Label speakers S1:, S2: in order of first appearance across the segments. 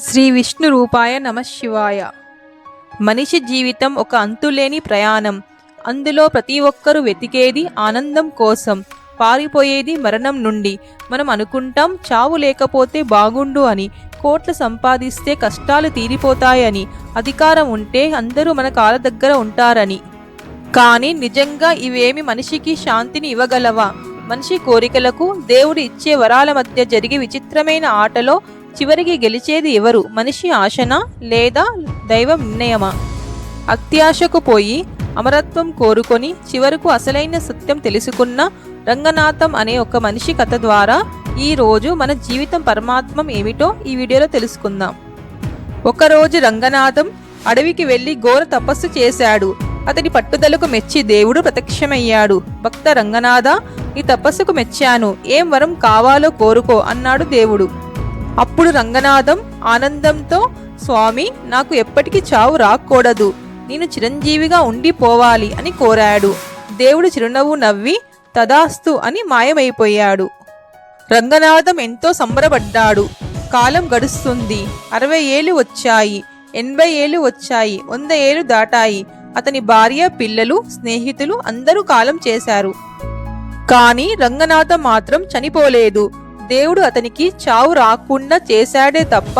S1: శ్రీ విష్ణు రూపాయ నమఃశివాయ. మనిషి జీవితం ఒక అంతులేని ప్రయాణం. అందులో ప్రతి ఒక్కరూ వెతికేది ఆనందం కోసం, పారిపోయేది మరణం నుండి. మనం అనుకుంటాం చావు లేకపోతే బాగుండు అని, కోట్లు సంపాదిస్తే కష్టాలు తీరిపోతాయని, అధికారం ఉంటే అందరూ మన కాళ్ళ దగ్గర ఉంటారని. కానీ నిజంగా ఇవేమి మనిషికి శాంతిని ఇవ్వగలవా? మనిషి కోరికలకు దేవుడు ఇచ్చే వరాల మధ్య జరిగే విచిత్రమైన ఆటలో చివరికి గెలిచేది ఎవరు? మనిషి ఆశనా లేదా దైవ నిర్ణయమా? అత్యాశకు పోయి అమరత్వం కోరుకొని చివరకు అసలైన సత్యం తెలుసుకున్న రంగనాథం అనే ఒక మనిషి కథ ద్వారా ఈరోజు మన జీవితం పరమాత్మం ఏమిటో ఈ వీడియోలో తెలుసుకుందాం. ఒకరోజు రంగనాథం అడవికి వెళ్లి ఘోర తపస్సు చేశాడు. అతడి పట్టుదలకు మెచ్చి దేవుడు ప్రత్యక్షమయ్యాడు. భక్త రంగనాథ, ఈ తపస్సుకు మెచ్చాను, ఏం వరం కావాలో కోరుకో అన్నాడు దేవుడు. అప్పుడు రంగనాథం ఆనందంతో, స్వామి, నాకు ఎప్పటికీ చావు రాకూడదు, నేను చిరంజీవిగా ఉండిపోవాలి అని కోరాడు. దేవుడు చిరునవ్వు నవ్వి తదాస్తు అని మాయమైపోయాడు. రంగనాథం ఎంతో సంబరపడ్డాడు. కాలం గడుస్తుంది. 60 ఏళ్ళు వచ్చాయి, 80 ఏళ్ళు వచ్చాయి, 100 ఏళ్ళు దాటాయి. అతని భార్య, పిల్లలు, స్నేహితులు అందరూ కాలం చేశారు. కానీ రంగనాథం మాత్రం చనిపోలేదు. దేవుడు అతనికి చావు రాకుండా చేశాడే తప్ప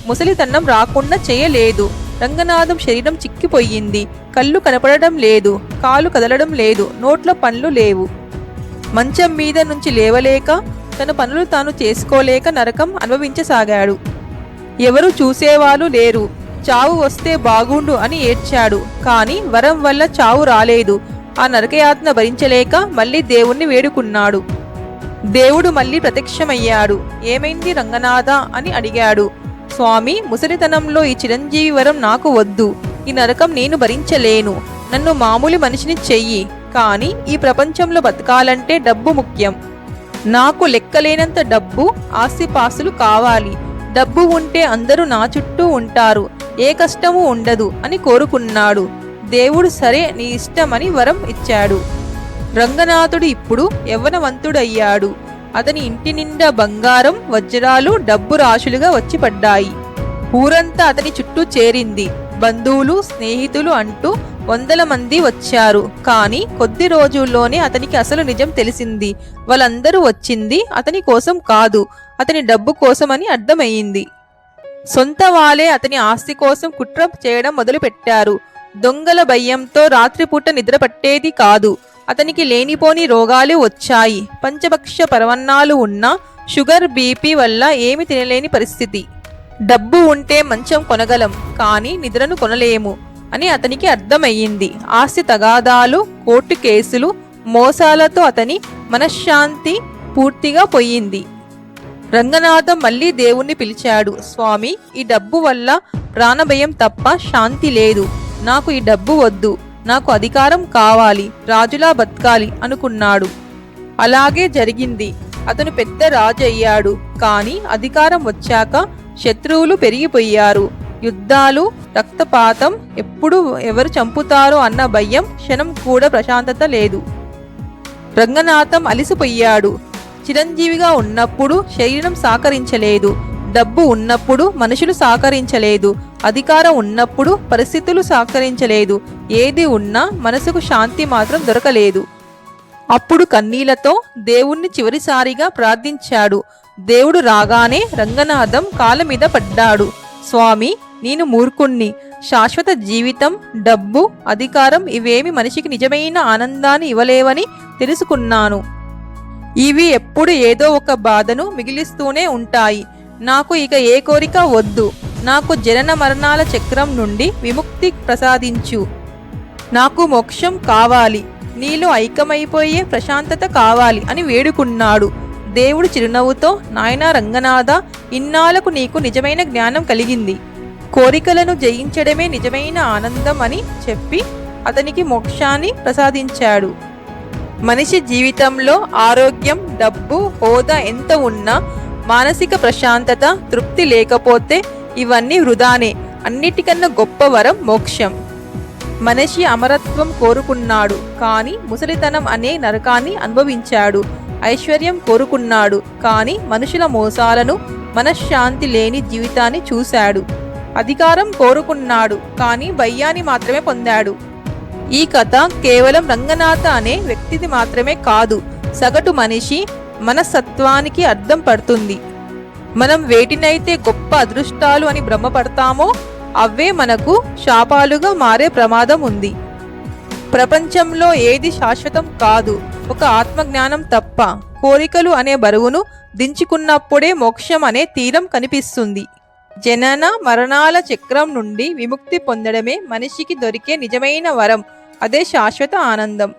S1: ముసలితనం రాకుండా చేయలేదు. రంగనాథం శరీరం చిక్కిపోయింది. కళ్ళు కనపడడం లేదు, కాలు కదలడం లేదు, నోట్లో పండ్లు లేవు. మంచం మీద నుంచి లేవలేక, తన పనులు తాను చేసుకోలేక నరకం అనుభవించసాగాడు. ఎవరు చూసేవాళ్ళు లేరు. చావు వస్తే బాగుండు అని ఏడ్చాడు. కానీ వరం వల్ల చావు రాలేదు. ఆ నరకయాతన భరించలేక మళ్ళీ దేవుణ్ణి వేడుకున్నాడు. దేవుడు మళ్ళీ ప్రత్యక్షమయ్యాడు. ఏమైంది రంగనాథ అని అడిగాడు. స్వామి, ముసలితనంలో ఈ చిరంజీవి వరం నాకు వద్దు. ఈ నరకం నేను భరించలేను. నన్ను మామూలు మనిషిని చెయ్యి. కానీ ఈ ప్రపంచంలో బతకాలంటే డబ్బు ముఖ్యం. నాకు లెక్కలేనంత డబ్బు, ఆస్తిపాస్తులు కావాలి. డబ్బు ఉంటే అందరూ నా చుట్టూ ఉంటారు, ఏ కష్టమూ ఉండదు అని కోరుకున్నాడు. దేవుడు సరే, నీ ఇష్టమని వరం ఇచ్చాడు. రంగనాథుడు ఇప్పుడు యవ్వనవంతుడయ్యాడు. అతని ఇంటి నిండా బంగారం, వజ్రాలు, డబ్బు రాశులుగా వచ్చి పడ్డాయి. ఊరంతా అతని చుట్టూ చేరింది. బంధువులు, స్నేహితులు అంటూ 100 మంది వచ్చారు. కానీ కొద్ది రోజుల్లోనే అతనికి అసలు నిజం తెలిసింది. వాళ్ళందరూ వచ్చింది అతని కోసం కాదు, అతని డబ్బు కోసమని అర్థమయ్యింది. సొంత వాళ్ళే అతని ఆస్తి కోసం కుట్ర చేయడం మొదలుపెట్టారు. దొంగల భయంతో రాత్రిపూట నిద్ర పట్టేది కాదు. అతనికి లేనిపోని రోగాలు వచ్చాయి. పంచభక్ష పరవన్నాలు ఉన్నా షుగర్, బీపీ వల్ల ఏమి తినలేని పరిస్థితి. డబ్బు ఉంటే మంచం కొనగలం, కానీ నిద్రను కొనలేము అని అతనికి అర్థమయ్యింది. ఆస్తి తగాదాలు, కోర్టు కేసులు, మోసాలతో అతని మనశ్శాంతి పూర్తిగా పోయింది. రంగనాథం మళ్ళీ దేవుణ్ణి పిలిచాడు. స్వామి, ఈ డబ్బు వల్ల ప్రాణభయం తప్ప శాంతి లేదు. నాకు ఈ డబ్బు వద్దు, నాకు అధికారం కావాలి, రాజులా బతకాలి అనుకున్నాడు. అలాగే జరిగింది. అతను పెద్ద రాజు అయ్యాడు. కానీ అధికారం వచ్చాక శత్రువులు పెరిగిపోయారు. యుద్ధాలు, రక్తపాతం, ఎప్పుడు ఎవరు చంపుతారో అన్న భయం, క్షణం కూడా ప్రశాంతత లేదు. రంగనాథం అలిసిపోయాడు. చిరంజీవిగా ఉన్నప్పుడు శరీరం సహకరించలేదు, డబ్బు ఉన్నప్పుడు మనుషులు సహకరించలేదు, అధికారం ఉన్నప్పుడు పరిస్థితులు సహకరించలేదు. ఏది ఉన్నా మనసుకు శాంతి మాత్రం దొరకలేదు. అప్పుడు కన్నీళ్లతో దేవుణ్ణి చివరిసారిగా ప్రార్థించాడు. దేవుడు రాగానే రంగనాథం కాళ్ళ మీద పడ్డాడు. స్వామి, నేను మూర్ఖుణ్ణి. శాశ్వత జీవితం, డబ్బు, అధికారం ఇవేమి మనిషికి నిజమైన ఆనందాన్ని ఇవ్వలేవని తెలుసుకున్నాను. ఇవి ఎప్పుడు ఏదో ఒక బాధను మిగిలిస్తూనే ఉంటాయి. నాకు ఇక ఏ కోరిక వద్దు. నాకు జనన మరణాల చక్రం నుండి విముక్తి ప్రసాదించు. నాకు మోక్షం కావాలి, నీలో ఐక్యమైపోయే ప్రశాంతత కావాలి అని వేడుకున్నాడు. దేవుడు చిరునవ్వుతో, నాయనా రంగనాథ, ఇన్నాళ్లకు నీకు నిజమైన జ్ఞానం కలిగింది. కోరికలను జయించడమే నిజమైన ఆనందం అని చెప్పి అతనికి మోక్షాన్ని ప్రసాదించాడు. మనిషి జీవితంలో ఆరోగ్యం, డబ్బు, హోదా ఎంత ఉన్నా మానసిక ప్రశాంతత, తృప్తి లేకపోతే ఇవన్నీ వృధానే. అన్నిటికన్నా గొప్ప వరం మోక్షం. మనిషి అమరత్వం కోరుకున్నాడు, కానీ ముసలితనం అనే నరకాన్ని అనుభవించాడు. ఐశ్వర్యం కోరుకున్నాడు, కానీ మనుషుల మోసాలను, మనశ్శాంతి లేని జీవితాన్ని చూశాడు. అధికారం కోరుకున్నాడు, కానీ భయ్యాన్ని మాత్రమే పొందాడు. ఈ కథ కేవలం రంగనాథ అనే వ్యక్తిది మాత్రమే కాదు, సగటు మనిషి మనస్తత్వానికి అర్థం పడుతుంది. మనం వేటినైతే గొప్ప అదృష్టాలు అని భ్రమపడతామో అవే మనకు శాపాలుగా మారే ప్రమాదం ఉంది. ప్రపంచంలో ఏది శాశ్వతం కాదు, ఒక ఆత్మజ్ఞానం తప్ప. కోరికలు అనే బరువును దించుకున్నప్పుడే మోక్షం అనే తీరం కనిపిస్తుంది. జనన మరణాల చక్రం నుండి విముక్తి పొందడమే మనిషికి దొరికే నిజమైన వరం. అదే శాశ్వత ఆనందం.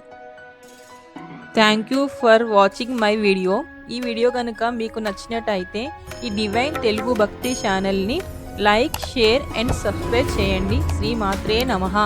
S1: Thank you for watching my video. ఈ వీడియో కనుక మీకు నచ్చినట్టయితే ఈ డివైన్ తెలుగు భక్తి ఛానల్ని లైక్, షేర్ అండ్ సబ్స్క్రైబ్ చేయండి. శ్రీ మాత్రే నమః.